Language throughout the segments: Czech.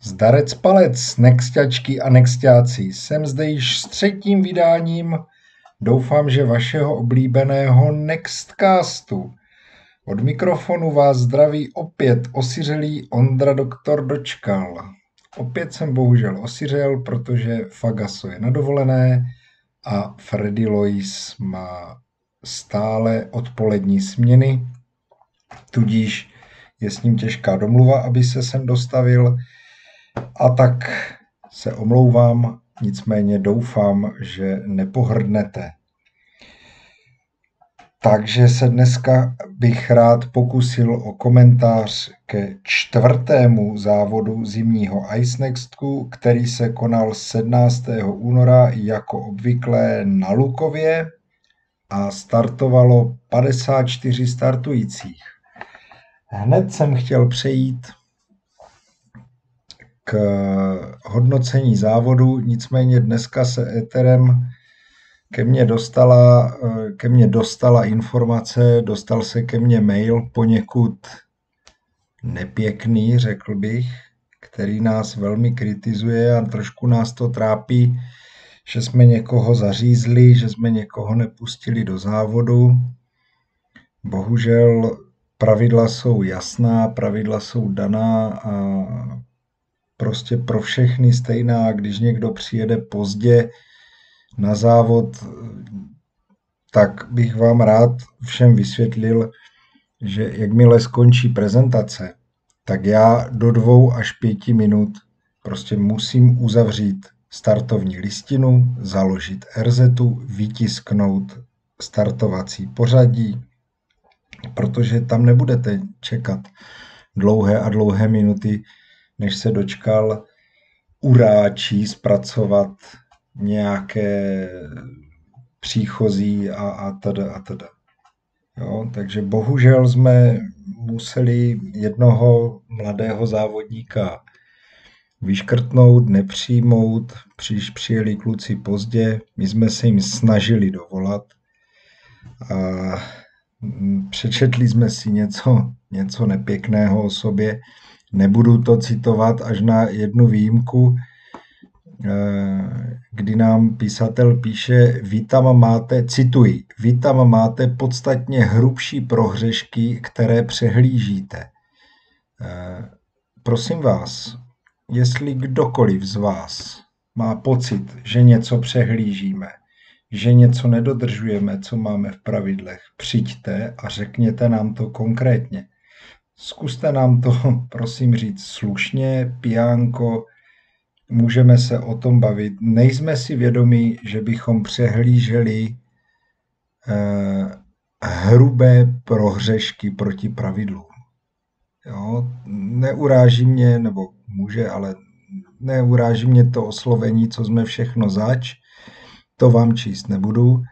Zdarec palec, nexťačky a nexťáci. Jsem zde již s třetím vydáním, doufám, že vašeho oblíbeného Nextcastu. Od mikrofonu vás zdraví opět osiřelý Ondra doktor dočkal. Opět jsem bohužel osiřel, protože Fagaso je na dovolené a Freddy Lois má stále odpolední směny, tudíž je s ním těžká domluva, aby se sem dostavil. A tak se omlouvám, nicméně doufám, že nepohrdnete. Takže se dneska bych rád pokusil o komentář ke 4. závodu zimního Ice Nextu, který se konal 17. února jako obvykle na Lukově a startovalo 54 startujících. Hned jsem chtěl přejít k hodnocení závodu, nicméně dneska se éterem ke mně dostala informace, dostal se ke mně mail poněkud nepěkný, řekl bych, který nás velmi kritizuje a trošku nás to trápí, že jsme někoho zařízli, že jsme někoho nepustili do závodu. Bohužel pravidla jsou jasná, pravidla jsou daná a prostě pro všechny stejná. Když někdo přijede pozdě na závod, tak bych vám rád všem vysvětlil, že jakmile skončí prezentace, tak já do 2 až 5 minut prostě musím uzavřít startovní listinu, založit RZ-tu, vytisknout startovací pořadí, protože tam nebudete čekat dlouhé a dlouhé minuty, než se dočkal uráčí zpracovat nějaké příchozí a teda. Jo, takže bohužel jsme museli jednoho mladého závodníka vyškrtnout, nepřijmout, přijeli kluci pozdě, my jsme se jim snažili dovolat a přečetli jsme si něco nepěkného o sobě. Nebudu to citovat až na jednu výjimku, kdy nám písatel píše, cituji, vy tam máte podstatně hrubší prohřešky, které přehlížíte. Prosím vás, jestli kdokoliv z vás má pocit, že něco přehlížíme, že něco nedodržujeme, co máme v pravidlech, přijďte a řekněte nám to konkrétně. Zkuste nám to, prosím říct, slušně, pijánko, můžeme se o tom bavit. Nejsme si vědomi, že bychom přehlíželi hrubé prohřešky proti pravidlům. Jo? Neuráží mě, nebo může, ale neuráží mě to oslovení, co jsme všechno zač. To vám číst nebudu,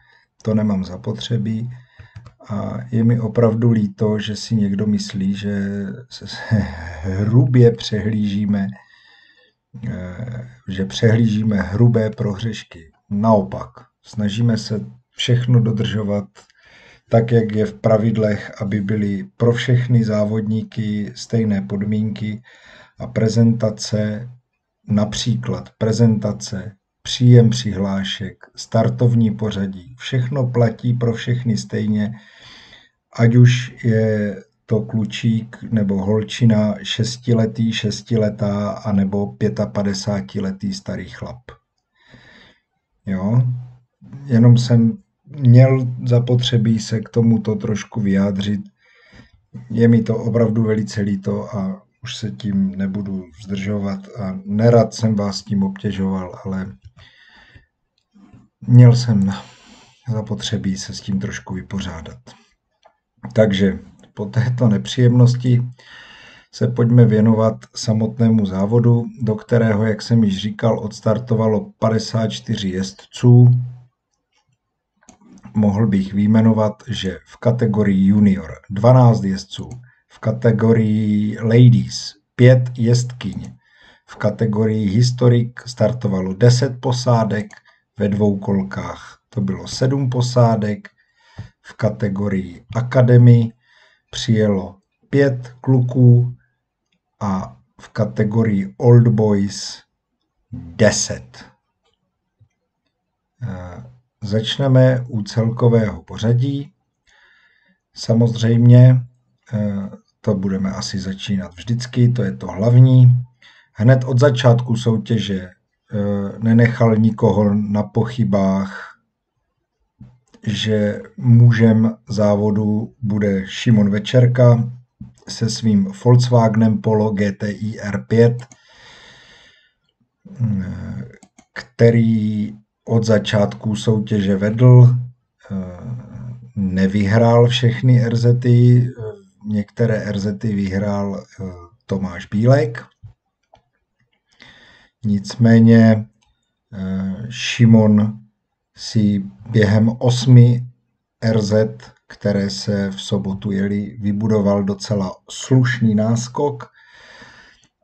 to nemám zapotřebí. A je mi opravdu líto, že si někdo myslí, že se hrubě přehlížíme, že přehlížíme hrubé prohřešky. Naopak, snažíme se všechno dodržovat tak, jak je v pravidlech, aby byly pro všechny závodníky stejné podmínky a prezentace, například prezentace, příjem přihlášek, startovní pořadí, všechno platí pro všechny stejně, ať už je to klučík nebo holčina 6letý, 6letá anebo 55letý starý chlap. Jo? Jenom jsem měl zapotřebí se k tomuto trošku vyjádřit. Je mi to opravdu velice líto a už se tím nebudu zdržovat a nerad jsem vás tím obtěžoval, ale měl jsem zapotřebí se s tím trošku vypořádat. Takže po této nepříjemnosti se pojďme věnovat samotnému závodu, do kterého, jak jsem již říkal, odstartovalo 54 jezdců. Mohl bych vyjmenovat, že v kategorii junior 12 jezdců, v kategorii ladies 5 jezdkyň, v kategorii historic startovalo 10 posádek, ve 2 kolkách to bylo 7 posádek, v kategorii Academy přijelo 5 kluků a v kategorii Old Boys 10. Začneme u celkového pořadí. Samozřejmě to budeme asi začínat vždycky, to je to hlavní. Hned od začátku soutěže nenechal nikoho na pochybách, že mužem závodu bude Šimon Večerka se svým Volkswagenem Polo GTI R5, který od začátku soutěže vedl, nevyhrál všechny RZty, některé RZty vyhrál Tomáš Bílek. Nicméně Šimon si během 8 RZ, které se v sobotu jeli, vybudoval docela slušný náskok,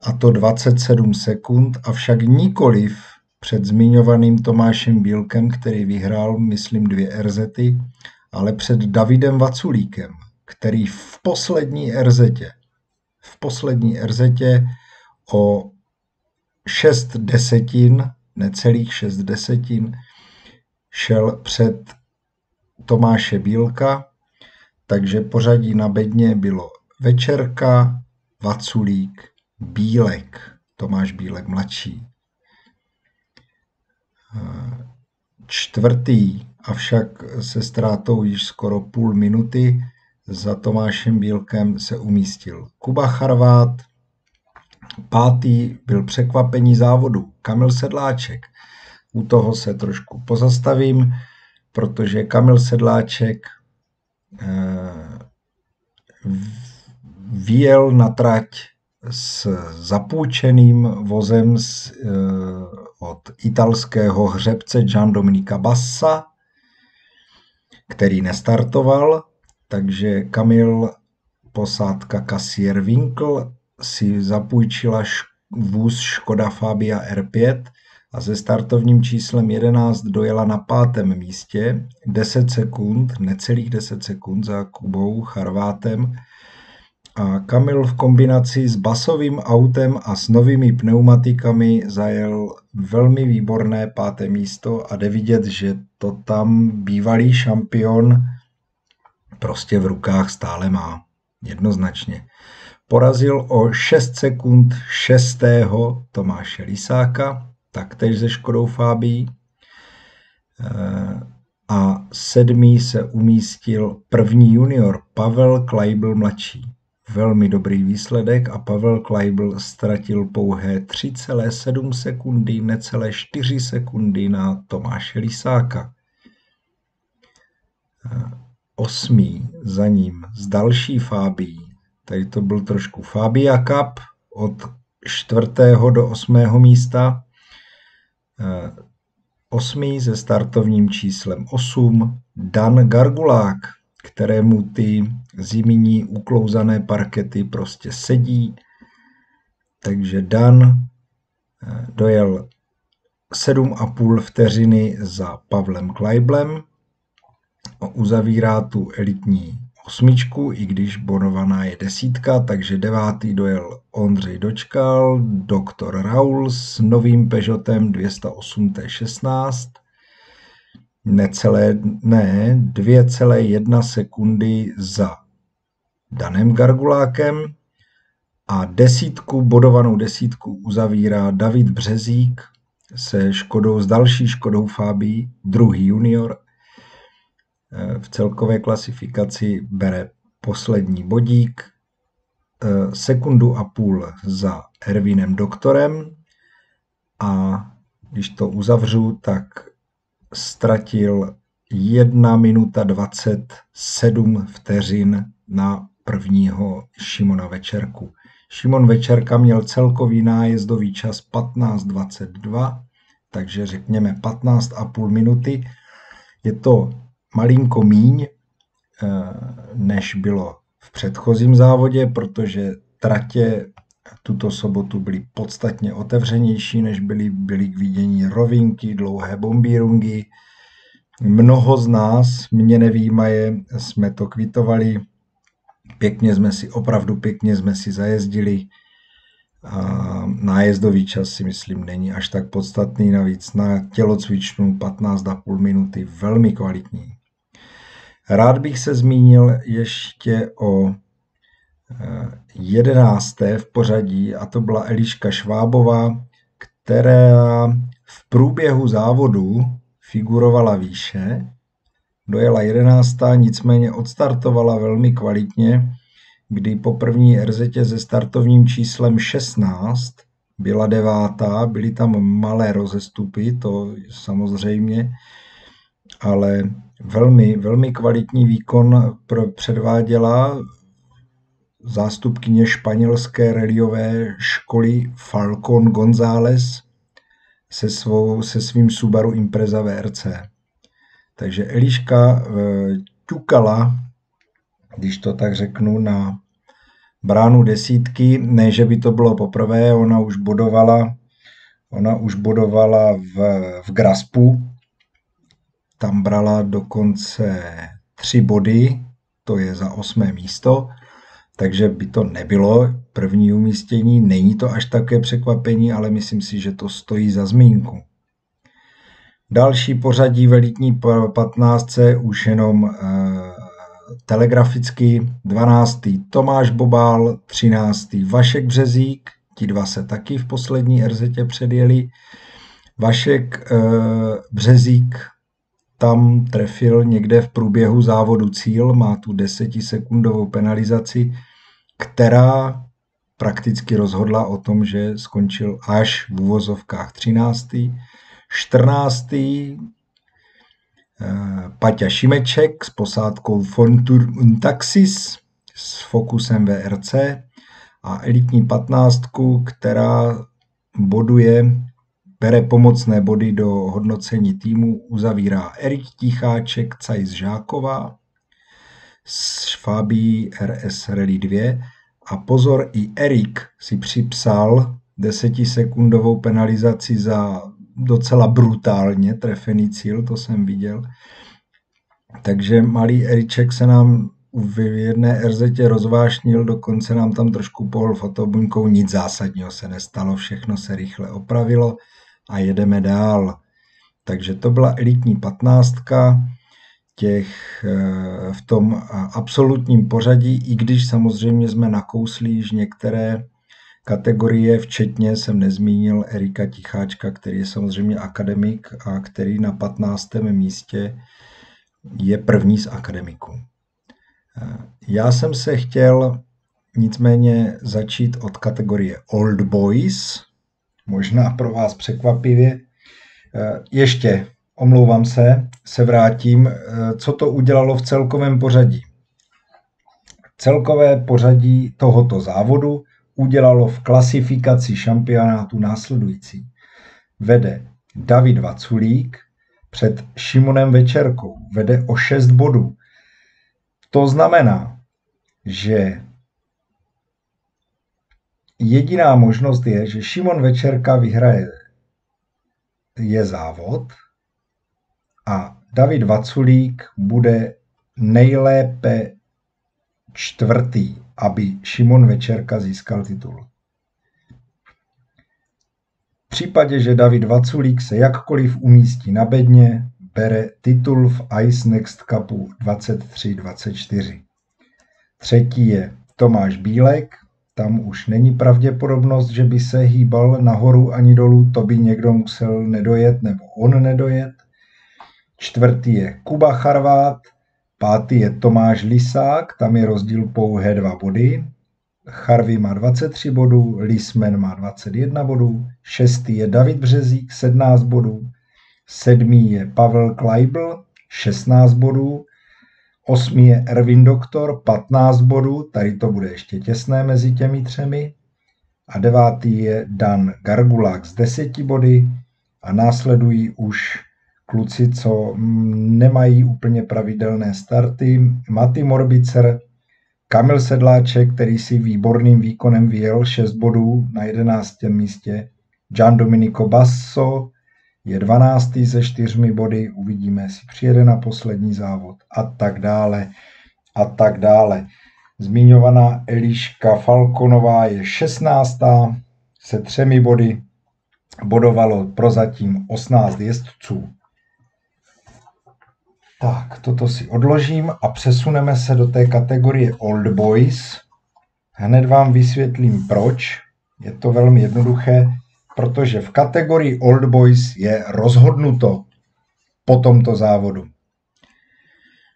a to 27 sekund, avšak nikoliv před zmiňovaným Tomášem Bílkem, který vyhrál, myslím, 2 RZty, ale před Davidem Vaculíkem, který v poslední RZtě o 6 desetin, necelých 6 desetin, šel před Tomáše Bílka, takže pořadí na bedně bylo Večerka, Vaculík, Bílek, Tomáš Bílek mladší. Čtvrtý, avšak se ztrátou již skoro půl minuty, za Tomášem Bílkem se umístil Kuba Charvát. Pátý byl překvapení závodu Kamil Sedláček. U toho se trošku pozastavím, protože Kamil Sedláček vyjel na trať s zapůjčeným vozem od italského hřebce Giandominica Bassa, který nestartoval, takže Kamil, posádka Kassier Winkl, si zapůjčila vůz Škoda Fabia R5 a se startovním číslem 11 dojela na 5. místě, 10 sekund, necelých 10 sekund za Kubou Charvátem. A Kamil v kombinaci s basovým autem a s novými pneumatikami zajel velmi výborné 5. místo a jde vidět, že to tam bývalý šampion prostě v rukách stále má, jednoznačně. Porazil o 6 sekund 6. Tomáše Lisáka, taktéž ze Škodou Fabii. A 7. se umístil první junior Pavel Kleibl mladší. Velmi dobrý výsledek a Pavel Kleibl ztratil pouhé 3,7 sekundy, necelé 4 sekundy na Tomáše Lisáka. 8. za ním z další Fabii. Tady to byl trošku Fabia Cup od 4. do 8. místa. 8. se startovním číslem 8 Dan Gargulák, kterému ty zimní uklouzané parkety prostě sedí. Takže Dan dojel 7,5 vteřiny za Pavlem Kleiblem. Uzavírá tu elitní 8, i když bonovaná je 10, takže 9. dojel Ondřej Dočkal, doktor Raul s novým Peugeotem 208 T16, 2,1 sekundy za Danem Gargulákem a bodovanou 10 uzavírá David Březík se Škodou, s další Škodou Fabii, druhý junior. V celkové klasifikaci bere poslední bodík, 1,5 sekundy za Ervinem Doktorem a když to uzavřu, tak ztratil 1 minuta 27 vteřin na prvního Šimona Večerku. Šimon Večerka měl celkový nájezdový čas 15:22, takže řekněme 15,5 minuty. Je to malinko míň, než bylo v předchozím závodě, protože tratě tuto sobotu byly podstatně otevřenější, než byly k vidění rovinky, dlouhé bombírungy. Mnoho z nás, mě nevyjímaje, jsme to kvitovali, opravdu pěkně jsme si zajezdili. A nájezdový čas si myslím není až tak podstatný, navíc na tělocvičnu 15,5 minuty velmi kvalitní. Rád bych se zmínil ještě o 11. v pořadí, a to byla Eliška Švábová, která v průběhu závodu figurovala výše, dojela 11., nicméně odstartovala velmi kvalitně, kdy po první RZ se startovním číslem 16 byla 9., byly tam malé rozestupy, to samozřejmě, ale velmi, velmi kvalitní výkon předváděla zástupkyně španělské rallyové školy Falcon González se svým Subaru Impreza VRC. Takže Eliška ťukala, když to tak řeknu, na bránu 10. Ne, že by to bylo poprvé, ona už bodovala v Graspu, tam brala dokonce 3 body, to je za 8. místo, takže by to nebylo první umístění, není to až také překvapení, ale myslím si, že to stojí za zmínku. Další pořadí v elitní 15. už jenom telegraficky: 12. Tomáš Bobál, 13. Vašek Březík, ti dva se taky v poslední RZ předjeli. Vašek Březík tam trefil někde v průběhu závodu cíl, má tu 10sekundovou penalizaci, která prakticky rozhodla o tom, že skončil až v uvozovkách 13. 14. Paťa Šimeček s posádkou Fontur Taxis s Focusem VRC a elitní 15, která bere pomocné body do hodnocení týmu, uzavírá Erik Ticháček, Cajs Žáková s Fabí RS Rally 2 a pozor, i Erik si připsal 10sekundovou penalizaci za docela brutálně trefený cíl, to jsem viděl. Takže malý Eriček se nám v jedné RZ rozvášnil, dokonce nám tam trošku pohl fotobuňkou, nic zásadního se nestalo, všechno se rychle opravilo a jedeme dál. Takže to byla elitní 15, v tom absolutním pořadí, i když samozřejmě jsme nakousli již některé kategorie, včetně jsem nezmínil Erika Ticháčka, který je samozřejmě akademik a který na 15. místě je první z akademiků. Já jsem se chtěl nicméně začít od kategorie Old Boys, možná pro vás překvapivě. Ještě, omlouvám se vrátím, co to udělalo v celkovém pořadí. Celkové pořadí tohoto závodu udělalo v klasifikaci šampionátu následující. Vede David Vaculík před Šimonem Večerkou, vede o 6 bodů. To znamená, že jediná možnost je, že Šimon Večerka vyhraje závod a David Vaculík bude nejlépe 4., aby Šimon Večerka získal titul. V případě, že David Vaculík se jakkoliv umístí na bedně, bere titul v Ice Next Cupu 23-24. 3. je Tomáš Bílek, tam už není pravděpodobnost, že by se hýbal nahoru ani dolů, to by někdo musel nedojet nebo on nedojet. 4. je Kuba Charvát, 5. je Tomáš Lisák, tam je rozdíl pouhé 2 body. Charvy má 23 bodů, Lisman má 21 bodů. 6. je David Březík, 17 bodů. 7. je Pavel Kleibl, 16 bodů. 8. je Ervin Doktor, 15 bodů, tady to bude ještě těsné mezi těmi 3. A 9. je Dan Gargulák s 10 body a následují už kluci, co nemají úplně pravidelné starty. Mati Morbicer, Kamil Sedláček, který si výborným výkonem vyjel 6 bodů na 11. místě. Gian Domenico Basso je 12. se 4 body, uvidíme, jestli přijede na poslední závod a tak dále a tak dále. Zmiňovaná Eliška Falconová je 16. se 3 body bodovalo prozatím 18 jezdců. Tak, toto si odložím a přesuneme se do té kategorie Old Boys. Hned vám vysvětlím proč. Je to velmi jednoduché, protože v kategorii Old Boys je rozhodnuto po tomto závodu.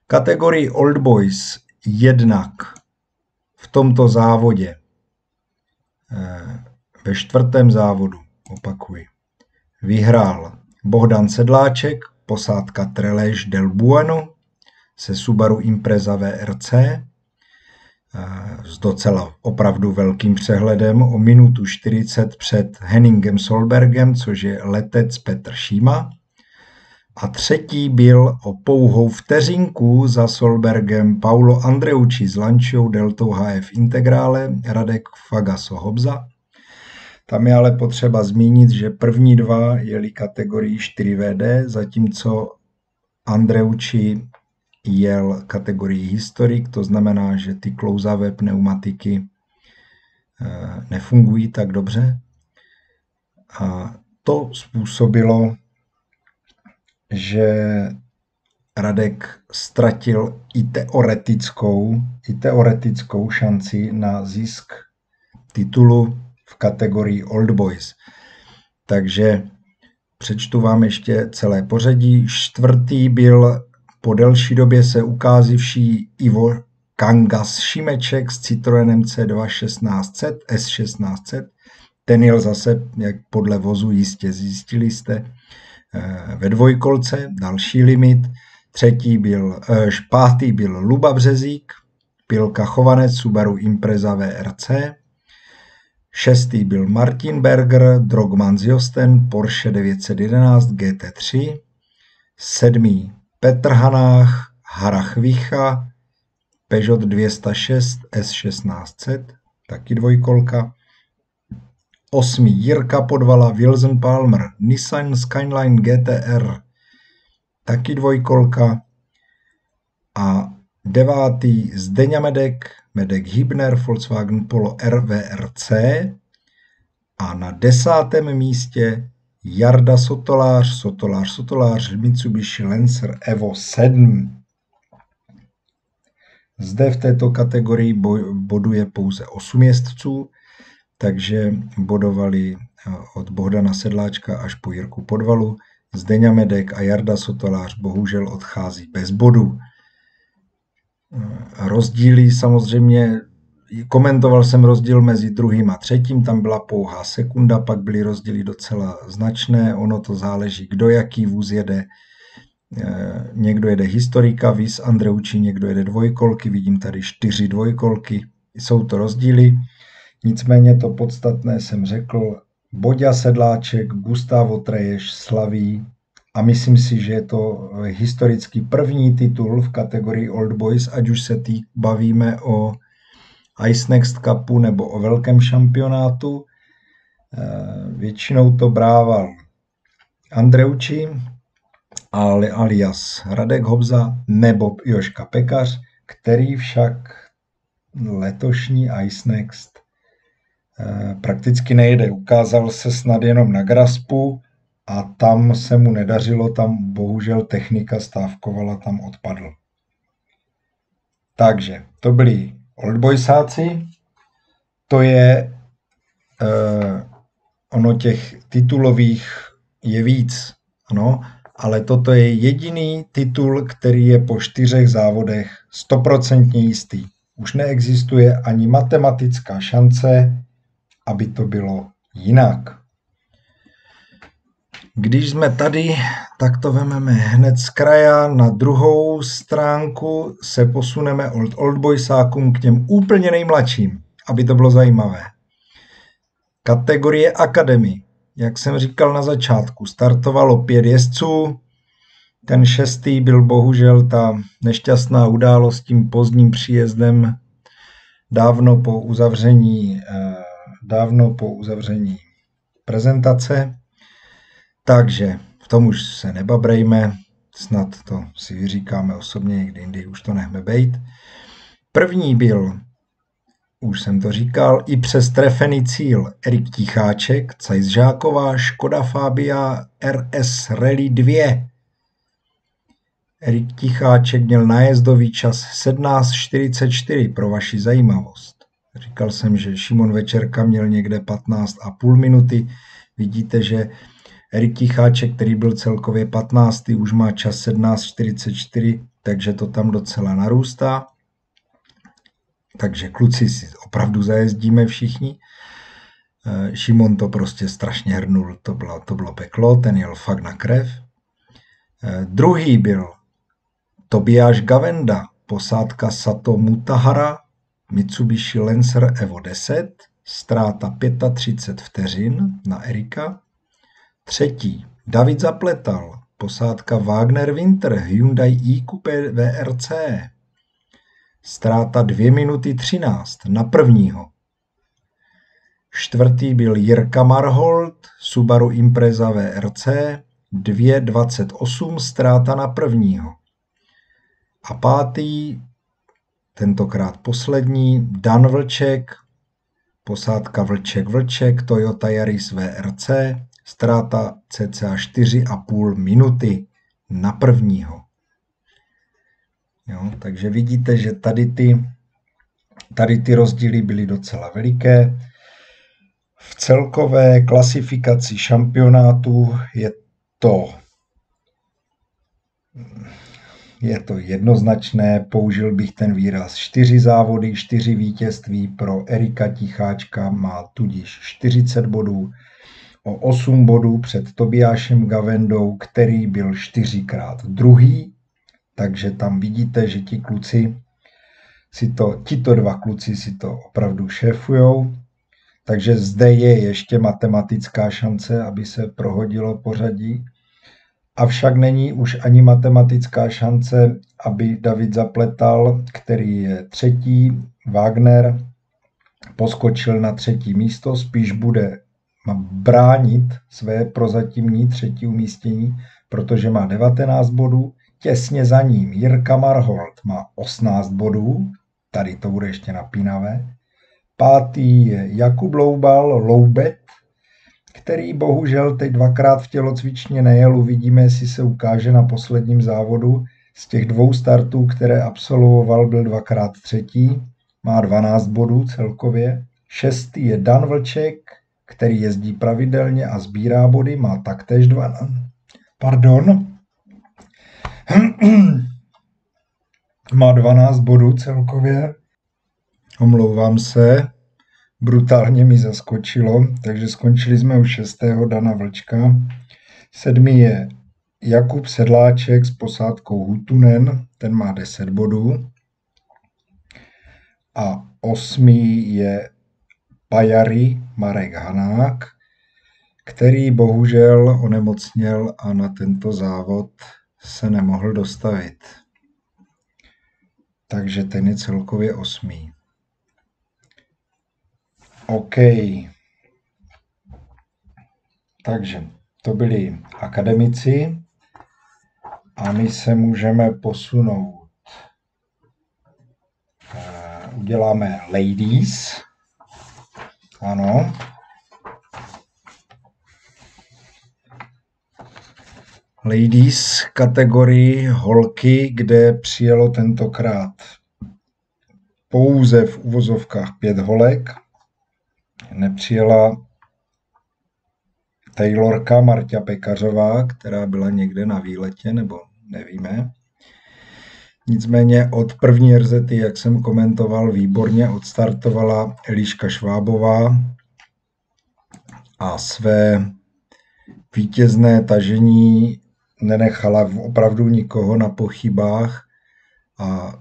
Kategorii Old Boys jednak v tomto závodě, ve 4. závodu, opakuji, vyhrál Bohdan Sedláček, posádka Trelege del Bueno se Subaru Impreza VRC s docela opravdu velkým přehledem o minutu 40 před Henningem Solbergem, což je letec Petr Šíma. A 3. byl o pouhou vteřinku za Solbergem Paulo Andreucci s Lanciou Deltou HF Integrale Radek Fagaso Hobza. Tam je ale potřeba zmínit, že první 2 jeli kategorii 4WD, zatímco Andreucci jel kategorii Historik, to znamená, že ty klouzavé pneumatiky nefungují tak dobře. A to způsobilo, že Radek ztratil i teoretickou šanci na zisk titulu v kategorii Old Boys. Takže přečtu vám ještě celé pořadí. 4. byl po delší době se ukázivší Ivo Kangas Šimeček s Citroenem C2 1600, S1600. Ten jel zase, jak podle vozu jistě zjistili jste, ve dvojkolce, další limit. 5. byl Luba Březík, Pilka Chovanec, Subaru Impreza VRC. 6. byl Martin Berger, Drogman z Josten, Porsche 911 GT3. 7. Petr Hanách, Harach Vicha, Peugeot 206 S1600, taky dvojkolka. 8. Jirka Podvala, Wilson Palmer, Nissan Skyline GTR, taky dvojkolka. A 9. Zdeňa Medek Hybner, Volkswagen Polo RVRC. A na 10. místě Jarda Sotolář, Mitsubishi Lancer Evo 7. Zde v této kategorii boduje pouze 8 jezdců, takže bodovali od Bohdana Sedláčka až po Jirku Podvalu. Zdeňa Medek a Jarda Sotolář bohužel odchází bez bodů. Rozdíly samozřejmě, komentoval jsem rozdíl mezi 2. a 3., tam byla pouhá sekunda, pak byly rozdíly docela značné, ono to záleží, kdo jaký vůz jede. Někdo jede Historika, víc Andreucci, někdo jede dvojkolky, vidím tady 4 dvojkolky, jsou to rozdíly. Nicméně to podstatné jsem řekl, Boďa Sedláček, Gustavo Treješ slaví a myslím si, že je to historicky první titul v kategorii Old Boys, ať už se bavíme o Ice Next Cupu nebo o velkém šampionátu. Většinou to brával Andreucci, alias Radek Hobza nebo Jožka Pekař, který však letošní Ice Next prakticky nejde. Ukázal se snad jenom na Graspu a tam se mu nedařilo, tam bohužel technika stávkovala, tam odpadl. Takže to byli Old Boysáci, to je ono těch titulových je víc, ano, ale toto je jediný titul, který je po 4 závodech 100% jistý. Už neexistuje ani matematická šance, aby to bylo jinak. Když jsme tady, tak to vezmeme hned z kraja. Na druhou stránku se posuneme od oldboysákům k těm úplně nejmladším, aby to bylo zajímavé. Kategorie Academy. Jak jsem říkal na začátku, startovalo 5 jezdců. Ten 6. byl bohužel ta nešťastná událost tím pozdním příjezdem dávno po uzavření prezentace. Takže v tom už se nebabrejme, snad to si vyříkáme osobně, někdy jindy už to nechme bejt. První byl už jsem to říkal, i přes trefený cíl Erik Ticháček, Cajs Žáková, Škoda Fabia RS Rally 2. Erik Ticháček měl nájezdový čas 17:44 pro vaši zajímavost. Říkal jsem, že Šimon Večerka měl někde 15,5 minuty. Vidíte, že Erik Ticháček, který byl celkově 15., už má čas 17:44, takže to tam docela narůstá. Takže kluci si opravdu zajezdíme všichni. Šimon to prostě strašně hrnul, to bylo peklo, ten jel fakt na krev. Druhý byl Tobiáš Gavenda, posádka Sato Mutahara, Mitsubishi Lancer Evo 10, ztráta 35 vteřin na Erika. Třetí David Zapletal, posádka Wagner Winter, Hyundai i-Coupé VRC, ztráta 2 minuty 13 na prvního. Čtvrtý byl Jirka Marhold, Subaru Impreza VRC, 2:28 ztráta na prvního. A pátý, tentokrát poslední, Dan Vlček, posádka Vlček, Toyota Yaris VRC, ztráta cca 4,5 minuty na prvního. Jo, takže vidíte, že tady ty rozdíly byly docela veliké. V celkové klasifikaci šampionátu je to jednoznačné, použil bych ten výraz 4 závody, 4 vítězství pro Erika Ticháčka, má tudíž 40 bodů, o 8 bodů před Tobiášem Gavendou, který byl 4krát druhý, takže tam vidíte, že tito dva kluci si to opravdu šéfujou, takže zde je ještě matematická šance, aby se prohodilo pořadí. Avšak není už ani matematická šance, aby David Zapletal, který je třetí, Wagner, poskočil na třetí místo, spíš bude bránit své prozatímní třetí umístění, protože má 19 bodů. Těsně za ním Jirka Marhold má 18 bodů, tady to bude ještě napínavé. Pátý je Jakub Loubet, který bohužel teď 2krát v tělocvičně nejel. Uvidíme, jestli se ukáže na posledním závodu. Z těch 2 startů, které absolvoval, byl 2krát třetí, má 12 bodů celkově. Šestý je Dan Vlček, který jezdí pravidelně a sbírá body, má taktéž 12. Má 12 bodů celkově. Omlouvám se, brutálně mi zaskočilo, takže skončili jsme u 6. Dana Vlčka. 7. je Jakub Sedláček s posádkou Hutunen, ten má 10 bodů. A 8. je Pajari Marek Hanák, který bohužel onemocněl a na tento závod se nemohl dostavit. Takže ten je celkově 8. OK. Takže to byli akademici a my se můžeme posunout. Uděláme ladies. Ano. Ladies kategorii holky, kde přijelo tentokrát pouze v uvozovkách 5 holek. Nepřijela Taylorka Marta Pekařová, která byla někde na výletě, nebo nevíme. Nicméně od první RZty, jak jsem komentoval, výborně odstartovala Eliška Švábová a své vítězné tažení nenechala opravdu nikoho na pochybách a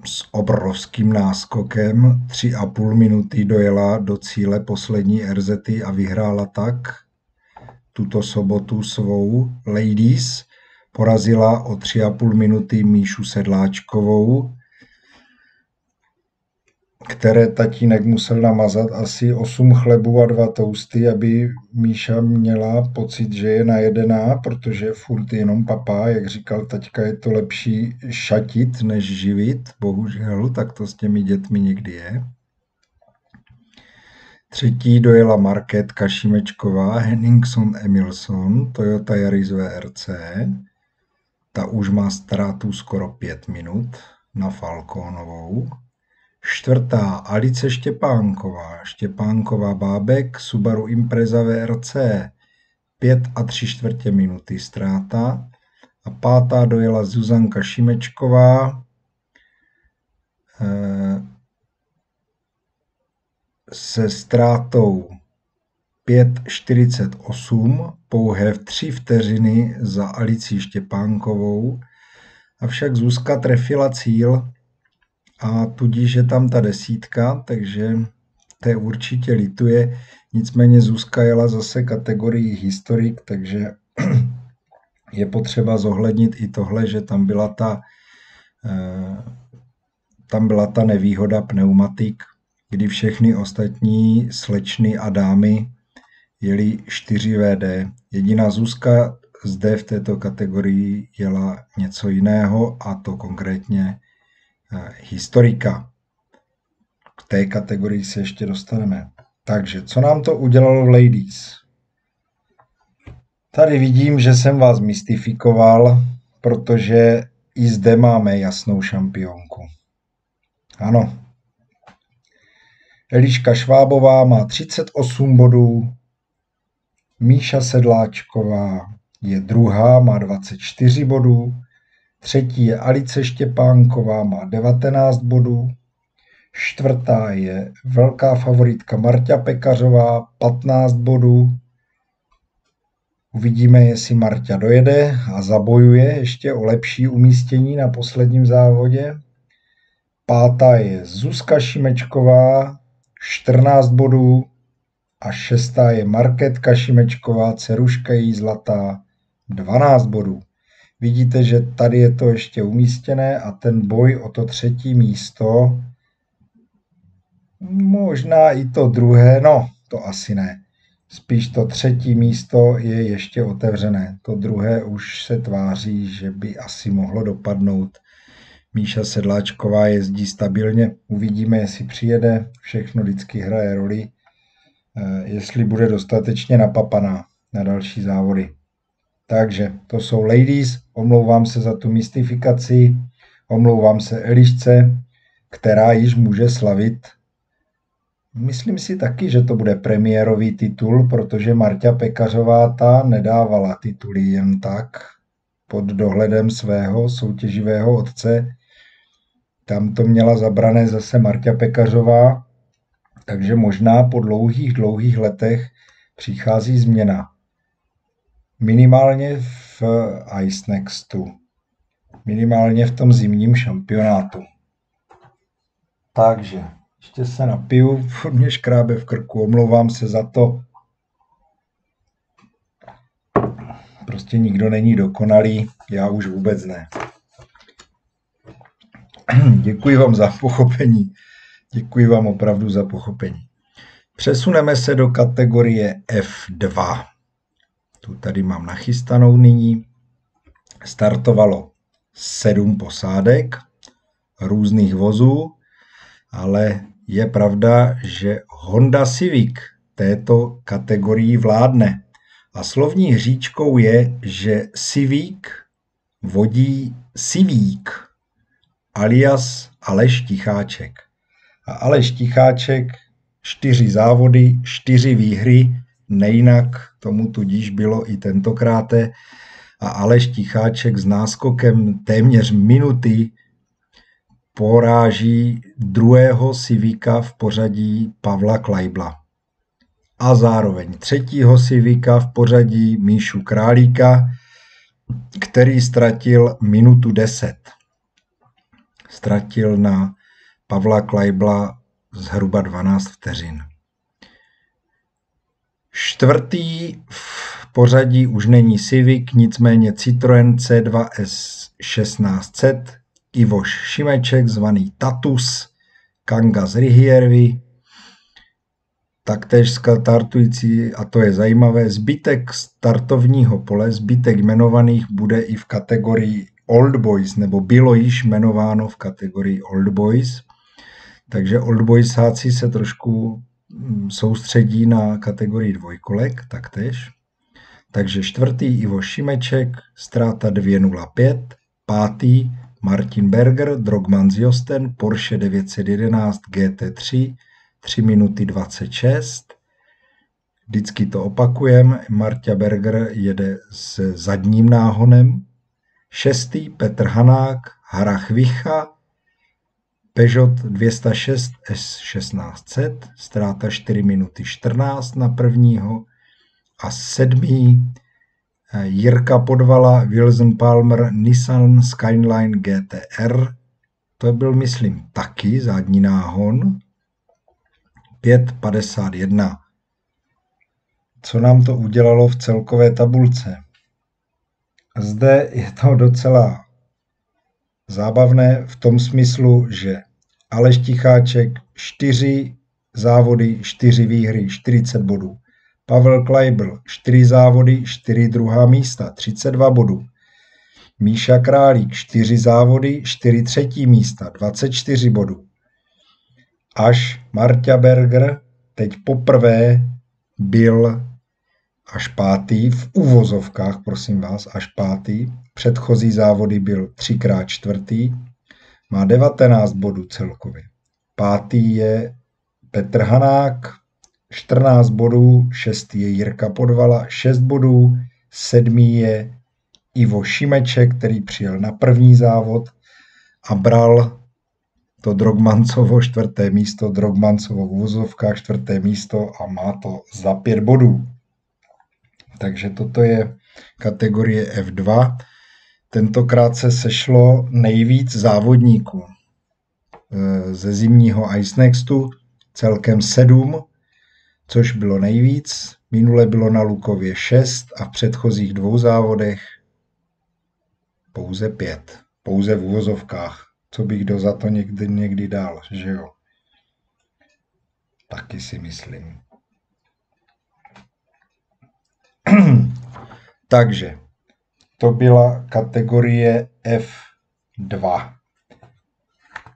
s obrovským náskokem 3,5 minuty dojela do cíle poslední RZty a vyhrála tak tuto sobotu svou ladies. Porazila o 3,5 minuty Míšu Sedláčkovou, které tatínek musel namazat asi 8 chlebů a 2 toasty, aby Míša měla pocit, že je najedená, protože furt jenom papá, jak říkal taťka, je to lepší šatit, než živit, bohužel, tak to s těmi dětmi někdy je. Třetí dojela Markétka Šimečková, Henningson Emilson, Toyota Yaris VRC. Ta už má ztrátu skoro 5 minut na Falconovou. Čtvrtá Alice Štěpánková Bábek, Subaru Impreza VRC, 5 3/4 minuty ztráta. A pátá dojela Zuzanka Šimečková se ztrátou 5:48, pouhé v 3 vteřiny za Alicí Štěpánkovou. Avšak Zuzka trefila cíl a tudíž je tam ta 10, takže té určitě lituje. Nicméně Zuzka jela zase kategorii historik, takže je potřeba zohlednit i tohle, že tam byla ta nevýhoda pneumatik, kdy všechny ostatní slečny a dámy jeli 4 VD. Jediná Zuzka zde v této kategorii jela něco jiného, a to konkrétně historika. K té kategorii se ještě dostaneme. Takže, co nám to udělalo v Ladies? Tady vidím, že jsem vás mystifikoval, protože i zde máme jasnou šampionku. Ano. Eliška Švábová má 38 bodů, Míša Sedláčková je druhá, má 24 bodů, třetí je Alice Štěpánková, má 19 bodů, čtvrtá je velká favoritka Marta Pekařová, 15 bodů. Uvidíme, jestli Marta dojede a zabojuje ještě o lepší umístění na posledním závodě. Pátá je Zuzka Šimečková, 14 bodů. A šestá je Markétka Šimečková, dceruška její zlatá, 12 bodů. Vidíte, že tady je to ještě umístěné a ten boj o to 3. místo, možná i to druhé, no to asi ne. Spíš to 3. místo je ještě otevřené. To druhé už se tváří, že by asi mohlo dopadnout. Míša Sedláčková jezdí stabilně, uvidíme, jestli přijede, všechno vždycky hraje roli, jestli bude dostatečně napapaná na další závody. Takže to jsou Ladies, omlouvám se za tu mystifikaci, omlouvám se Elišce, která již může slavit. Myslím si taky, že to bude premiérový titul, protože Marta Pekařová ta nedávala tituly jen tak pod dohledem svého soutěživého otce. Tam to měla zabrané zase Marta Pekařová, takže možná po dlouhých letech přichází změna. Minimálně v Ice Nextu. Minimálně v tom zimním šampionátu. Takže ještě se napiju, furt mě škrábe v krku, omlouvám se za to. Prostě nikdo není dokonalý, já už vůbec ne. Děkuji vám za pochopení. Děkuji vám opravdu za pochopení. Přesuneme se do kategorie F2. Tu tady mám nachystanou nyní. Startovalo 7 posádek různých vozů, ale je pravda, že Honda Civic této kategorii vládne. A slovní hříčkou je, že Civic vodí Civík, alias Aleš Ticháček. A Aleš Ticháček 4 závody, 4 výhry, nejinak tomu tudíž bylo i tentokráte. A Aleš Ticháček s náskokem téměř minuty poráží druhého Civica v pořadí Pavla Kleibla. A zároveň 3. Civica v pořadí Míšu Králíka, který ztratil minutu 10. Ztratil na Pavla Kleibla zhruba 12 vteřin. 4. v pořadí už není Civic, nicméně Citroën C2 S1600, Ivoš Šimeček, zvaný Tatus, Kanga z Rihiervy, taktéž startující, a to je zajímavé, zbytek startovního pole, zbytek jmenovaných bude i v kategorii Old Boys, nebo bylo již jmenováno v kategorii Old Boys. Takže Old Boysáci se trošku soustředí na kategorii dvojkolek taktéž. Takže čtvrtý Ivo Šimeček, ztráta 2.05, pátý Martin Berger, Drogman z Josten, Porsche 911 GT3, 3 minuty 26. Vždycky to opakujem, Marta Berger jede s zadním náhonem. Šestý Petr Hanák, Harach Vicha, Peugeot 206 S1600, ztráta 4 minuty 14 na prvního. A sedmý Jirka Podvala, Wilson Palmer, Nissan Skyline GTR. To byl, myslím, taky zadní náhon. 5.51. Co nám to udělalo v celkové tabulce? Zde je to docela zábavné v tom smyslu, že Aleš Ticháček 4 závody, 4 výhry, 40 bodů. Pavel Kleibl 4 závody, 4 druhá místa, 32 bodů. Míša Králík 4 závody, 4 třetí místa, 24 bodů. Až Marta Berger teď poprvé byl až pátý, v uvozovkách, prosím vás, až pátý. Předchozí závody byl 3x čtvrtý. Má 19 bodů celkově. Pátý je Petr Hanák, 14 bodů, 6. je Jirka Podvala, 6 bodů, 7. je Ivo Šimeček, který přijel na první závod a bral to Drogmancovo 4. místo, Drogmancovo v uvozovkách 4. místo a má to za 5 bodů. Takže toto je kategorie F2. Tentokrát se sešlo nejvíc závodníků ze zimního Ice Nextu, celkem 7, což bylo nejvíc. Minule bylo na Lukově 6 a v předchozích 2 závodech pouze 5. Pouze v uvozovkách. Co bych kdo za to někdy dal, že jo? Taky si myslím. Takže to byla kategorie F2.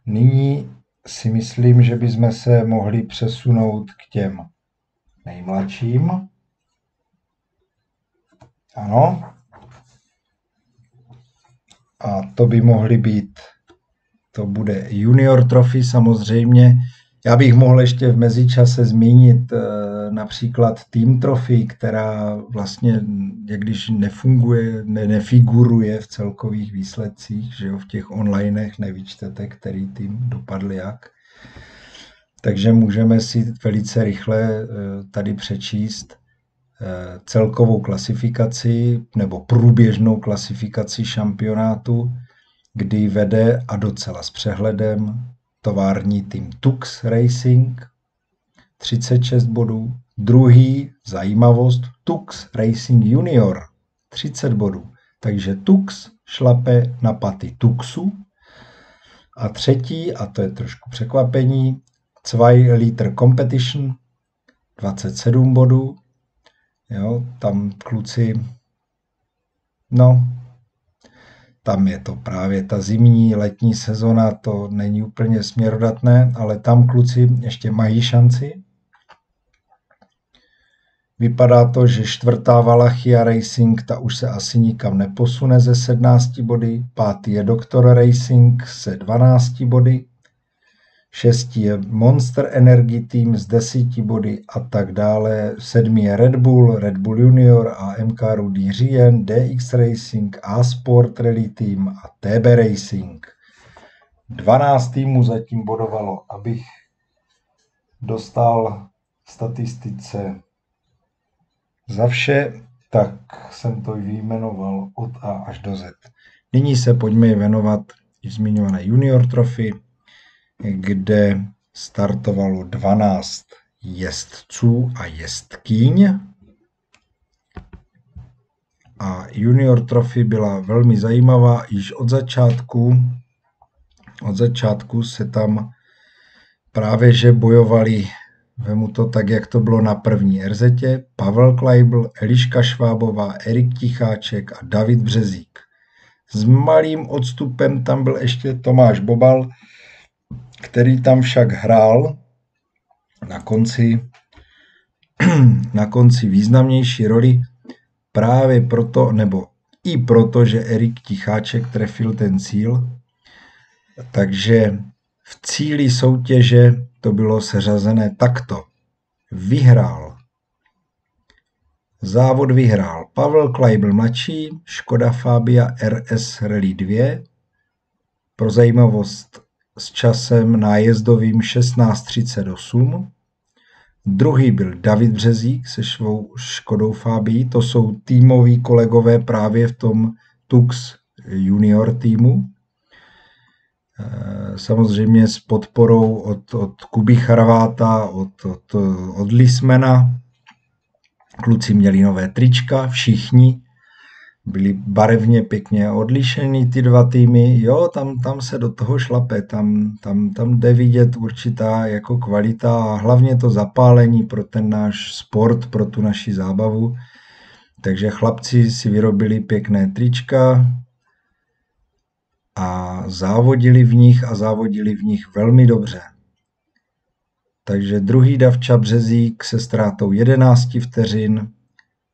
Nyní si myslím, že bychom se mohli přesunout k těm nejmladším. Ano. A to by mohly být, to bude Junior Trophy samozřejmě. Já bych mohl ještě v mezičase zmínit například Team Trophy, která vlastně, jak když nefiguruje v celkových výsledcích, že jo, v těch onlinech nevyčtete, který tým dopadl jak. Takže můžeme si velice rychle tady přečíst celkovou klasifikaci nebo průběžnou klasifikaci šampionátu, kdy vede a docela s přehledem tovární tým Tux Racing 36 bodů, druhý zajímavost Tux Racing Junior 30 bodů, takže Tux šlape na paty Tuxu a třetí, a to je trošku překvapení, 2 Liter Competition 27 bodů, jo, tam kluci, no, tam je to právě ta zimní, letní sezona, to není úplně směrodatné, ale tam kluci ještě mají šanci. Vypadá to, že 4. Valachia Racing, ta už se asi nikam neposune ze 17 body, 5. je Doktor Racing se 12 body, 6. je Monster Energy Team s 10 body a tak dále, 7. je Red Bull Junior a MK Rudy Rien, DX Racing, A-Sport Rally Team a TB Racing. 12 týmů zatím bodovalo, abych dostal statistice za vše, tak jsem to vyjmenoval od A až do Z. Nyní se pojďme věnovat již zmiňované Junior Trophy, kde startovalo 12 jezdců a jezdkyň. A Junior Trophy byla velmi zajímavá již od začátku. Od začátku se tam právě že bojovali, vemu to tak, jak to bylo na první RZtě, Pavel Kleibl, Eliška Švábová, Erik Ticháček a David Březík. S malým odstupem tam byl ještě Tomáš Bobal, který tam však hrál na konci významnější roli právě proto, nebo i proto, že Erik Ticháček trefil ten cíl. Takže v cíli soutěže to bylo seřazené takto. Závod vyhrál Pavel Kleibl mladší, Škoda Fabia RS Rally 2, pro zajímavost s časem nájezdovým 16:38. Druhý byl David Březík se svou Škodou Fabii, to jsou týmoví kolegové právě v tom Tux junior týmu. Samozřejmě s podporou od Kuby Charváta, od Lismana. Kluci měli nové trička, všichni byli barevně pěkně odlišení ty dva týmy. Jo, tam se do toho šlape, tam jde vidět určitá jako kvalita a hlavně to zapálení pro ten náš sport, pro tu naši zábavu. Takže chlapci si vyrobili pěkné trička a závodili v nich velmi dobře. Takže druhý Davča Březík se ztrátou 11 vteřin,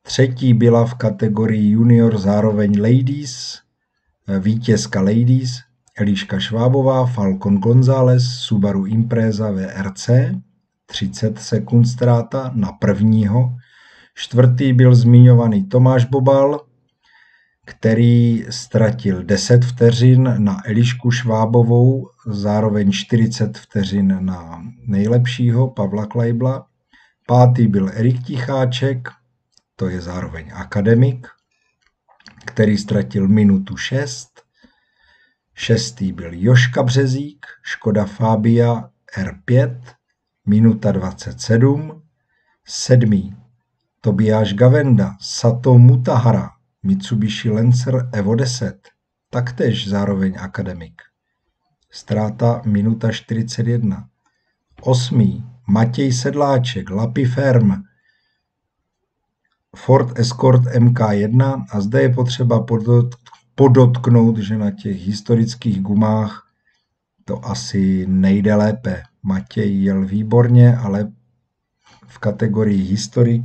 třetí byla v kategorii junior zároveň ladies, vítězka ladies, Eliška Švábová, Falcon González, Subaru Impreza VRC, 30 sekund ztráta na prvního. Čtvrtý byl zmiňovaný Tomáš Bobal, který ztratil 10 vteřin na Elišku Švábovou, zároveň 40 vteřin na nejlepšího Pavla Kleibla. Pátý byl Erik Ticháček, to je zároveň akademik, který ztratil minutu 6. Šestý byl Joška Březík, Škoda Fabia R5, minuta 27. Sedmý Tobiáš Gavenda, Sato Mutahara, Mitsubishi Lancer Evo 10, taktéž zároveň akademik. Ztráta minuta 41. Osmý Matěj Sedláček, Lapy Ferm, Ford Escort MK1 a zde je potřeba podotknout, že na těch historických gumách to asi nejde lépe. Matěj jel výborně, ale v kategorii historik,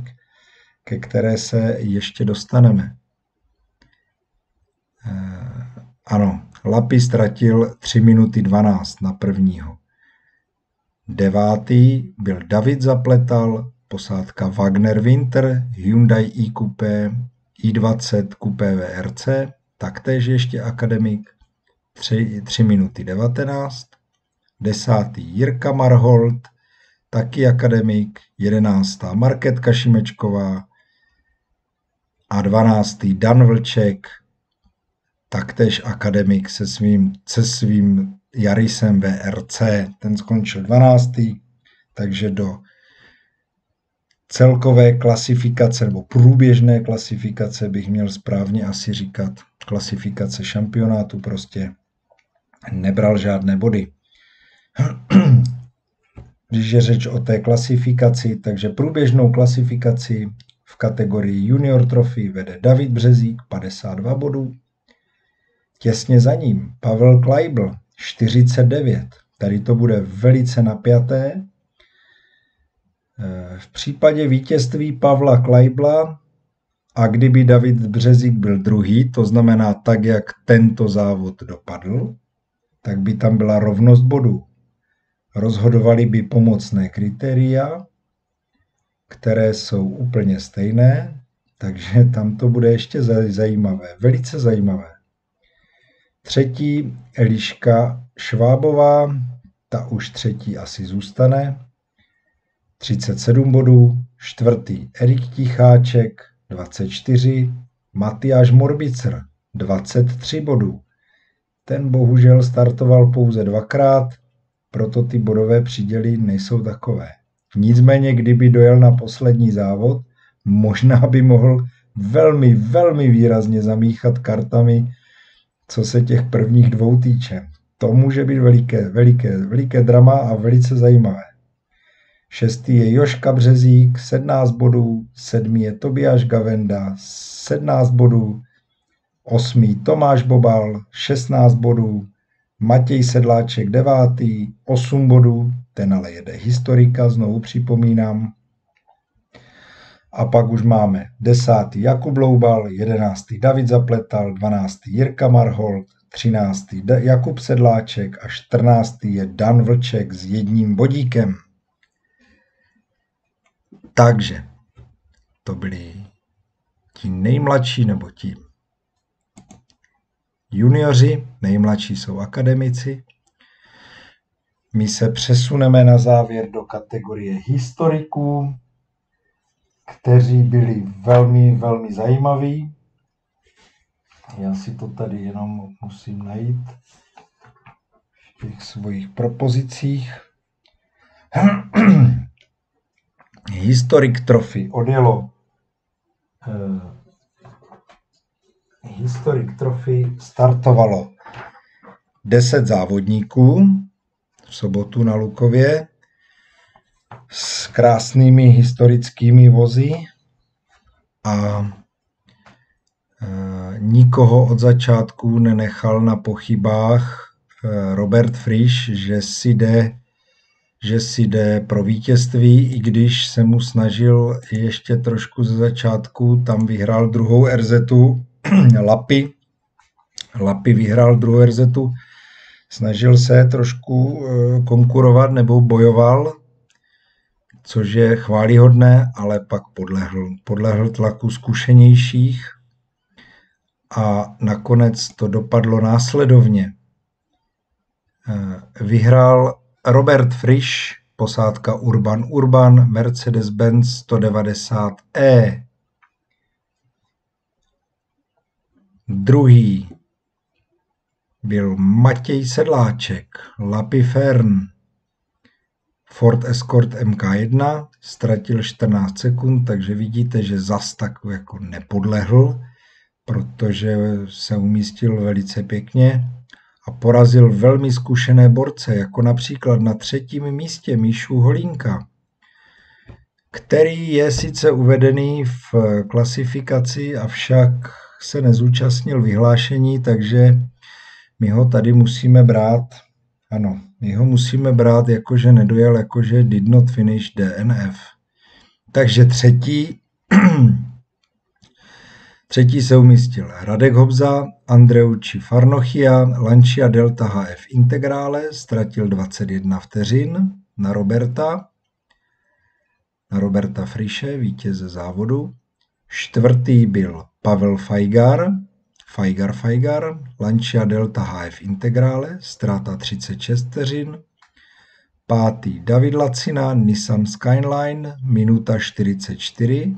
ke které se ještě dostaneme. Ano, Lapy ztratil 3 minuty 12 na prvního. Devátý byl David Zapletal, posádka Wagner Winter, Hyundai i-Coupé, i20 Coupé VRC, taktéž ještě akademik, 3 minuty 19. Desátý Jirka Marhold, taky akademik, 11. Markétka Šimečková a 12. Dan Vlček, taktéž akademik se svým Yarisem VRC. Ten skončil 12. Takže do celkové klasifikace nebo průběžné klasifikace bych měl správně asi říkat klasifikace šampionátu, prostě nebral žádné body. Když je řeč o té klasifikaci, takže průběžnou klasifikaci v kategorii junior trophy vede David Březík 52 bodů. Těsně za ním Pavel Kleibl 49. Tady to bude velice napjaté. V případě vítězství Pavla Kleibla a kdyby David Březík byl druhý, to znamená tak, jak tento závod dopadl, tak by tam byla rovnost bodů. Rozhodovali by pomocné kritéria, které jsou úplně stejné, takže tam to bude ještě zajímavé, velice zajímavé. Třetí Eliška Švábová, ta už třetí asi zůstane, 37 bodů. Čtvrtý Erik Ticháček, 24, Matyáš Morbicer, 23 bodů. Ten bohužel startoval pouze dvakrát, proto ty bodové příděly nejsou takové. Nicméně, kdyby dojel na poslední závod, možná by mohl velmi, velmi výrazně zamíchat kartami, co se těch prvních dvou týče. To může být veliké drama a velice zajímavé. Šestý je Joška Březík, 17 bodů, sedmý je Tobiáš Gavenda, 17 bodů, osmý Tomáš Bobal, 16 bodů, Matěj Sedláček 9, 8 bodů, ten ale jede historika, znovu připomínám. A pak už máme 10. Jakub Loubal, 11. David Zapletal, 12. Jirka Marholt, 13. Jakub Sedláček a 14. je Dan Vlček s 1 bodíkem. Takže to byli ti nejmladší nebo ti junioři, nejmladší jsou akademici. My se přesuneme na závěr do kategorie historiků, kteří byli velmi, velmi zajímaví. Já si to tady jenom musím najít v těch svých propozicích. Historic Trophy odjelo. Historic Trophy startovalo 10 závodníků v sobotu na Lukově s krásnými historickými vozy a nikoho od začátku nenechal na pochybách Robert Frisch, že si jde pro vítězství, i když se mu snažil ještě trošku ze začátku, tam vyhrál druhou RZ-tu, Lapy vyhrál druhou RZ-tu, snažil se trošku konkurovat nebo bojoval, což je chválihodné, ale pak podlehl tlaku zkušenějších a nakonec to dopadlo následovně. Vyhrál Robert Frisch, posádka Urban, Mercedes-Benz 190E. Druhý byl Matěj Sedláček, Lapy Fern, Ford Escort MK1, ztratil 14 sekund, takže vidíte, že zas tak jako nepodlehl, protože se umístil velice pěkně a porazil velmi zkušené borce, jako například na 3. místě Míšu Holínka, který je sice uvedený v klasifikaci, avšak se nezúčastnil vyhlášení, takže my ho tady musíme brát, ano, my ho musíme brát jakože nedojel, jakože did not finish DNF. Takže třetí se umístil Radek Hobza, Andreucci Farnochia, Lancia Delta HF Integrále, ztratil 21 vteřin na Roberta Frische, vítěze závodu. 4. byl Pavel Fajgar, Lancia Delta HF Integrále, ztráta 36 vteřin. 5. David Lacina, Nissan Skyline, minuta 44.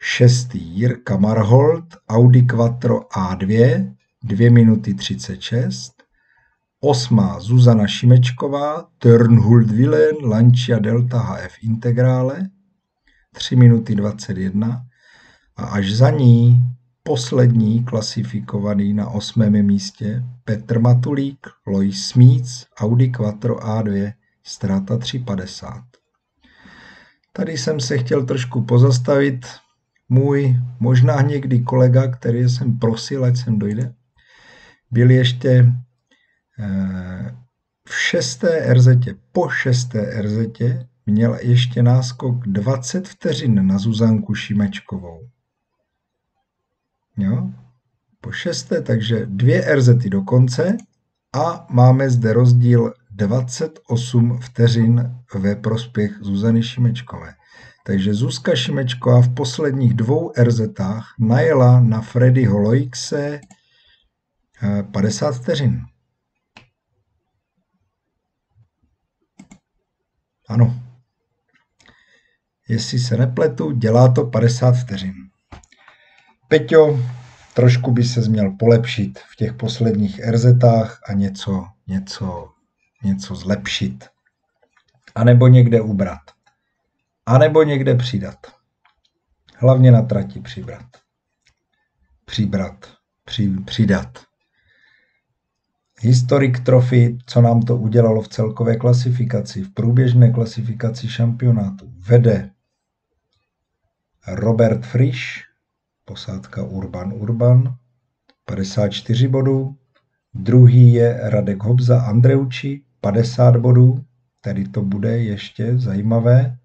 6. Jirka Marholt, Audi Quattro A2, 2 minuty 36. 8. Zuzana Šimečková, Turnhult Willen, Lancia Delta HF Integrále, 3 minuty 21. A až za ní poslední klasifikovaný na 8. místě Petr Matulík, Lois Smíc, Audi Quattro A2, ztráta 3,50. Tady jsem se chtěl trošku pozastavit. Můj možná někdy kolega, který jsem prosil, ať sem dojde, byl ještě v 6. RZ-tě, po 6. RZ-tě měl ještě náskok 20 vteřin na Zuzanku Šimečkovou. Jo? Po 6. takže 2 RZ-ty do konce a máme zde rozdíl 28 vteřin ve prospěch Zuzany Šimečkové. Takže Zuzka Šimečková v posledních 2 RZ-tách najela na Freddyho Loixe 50 vteřin. Ano. Jestli se nepletu, dělá to 50 vteřin. Peťo, trošku by se měl polepšit v těch posledních RZ-tách a něco zlepšit. A nebo někde ubrat. A nebo někde přidat. Hlavně na trati přidat. Historic Trophy, co nám to udělalo v celkové klasifikaci, v průběžné klasifikaci šampionátu, vede Robert Frisch, posádka Urban, 54 bodů. Druhý je Radek Hobza Andreucci, 50 bodů. Tady to bude ještě zajímavé.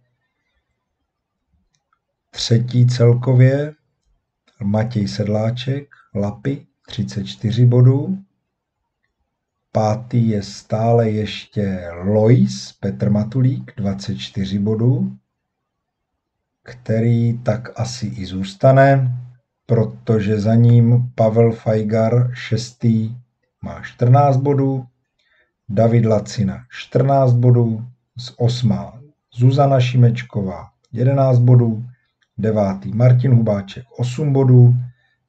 3. celkově Matěj Sedláček, Lapy, 34 bodů. 5. je stále ještě Lois, Petr Matulík, 24 bodů, který tak asi i zůstane, protože za ním Pavel Fajgar, 6. má 14 bodů, David Lacina 14 bodů, z 8. Zuzana Šimečková 11 bodů, 9. Martin Hubáček 8 bodů,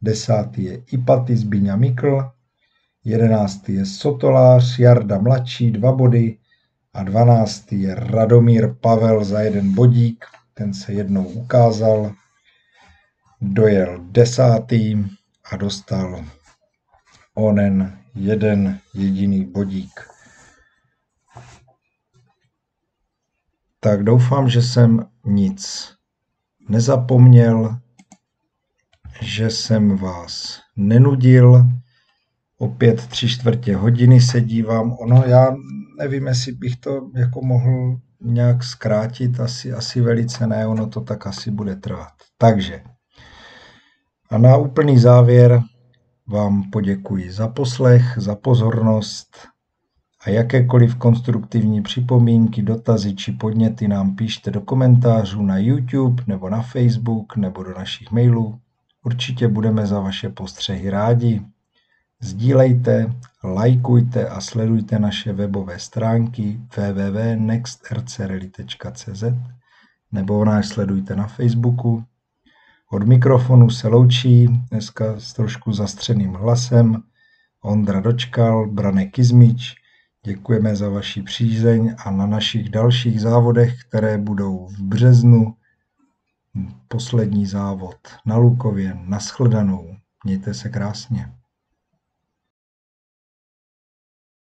10. je Ipaty Zbyňa Mikl, 11. je Sotolář Jarda Mladší 2 body a 12. je Radomír Pavel za 1 bodík, ten se jednou ukázal, dojel 10. a dostal onen 1 jediný bodík. Tak doufám, že jsem nic nezapomněl, že jsem vás nenudil. Opět 3/4 hodiny se dívám. Já nevím, jestli bych to jako mohl nějak zkrátit, asi velice ne, ono to tak asi bude trvat. Takže a na úplný závěr vám poděkuji za poslech, za pozornost a jakékoliv konstruktivní připomínky, dotazy či podněty nám píšte do komentářů na YouTube nebo na Facebook nebo do našich mailů. Určitě budeme za vaše postřehy rádi. Sdílejte, lajkujte a sledujte naše webové stránky www.nextrcreli.cz nebo nás sledujte na Facebooku. Od mikrofonu se loučí dneska s trošku zastřeným hlasem Ondra Dočkal, Branek Kizmič. Děkujeme za vaši přízeň a na našich dalších závodech, které budou v březnu, poslední závod na Lukově, nashledanou. Mějte se krásně.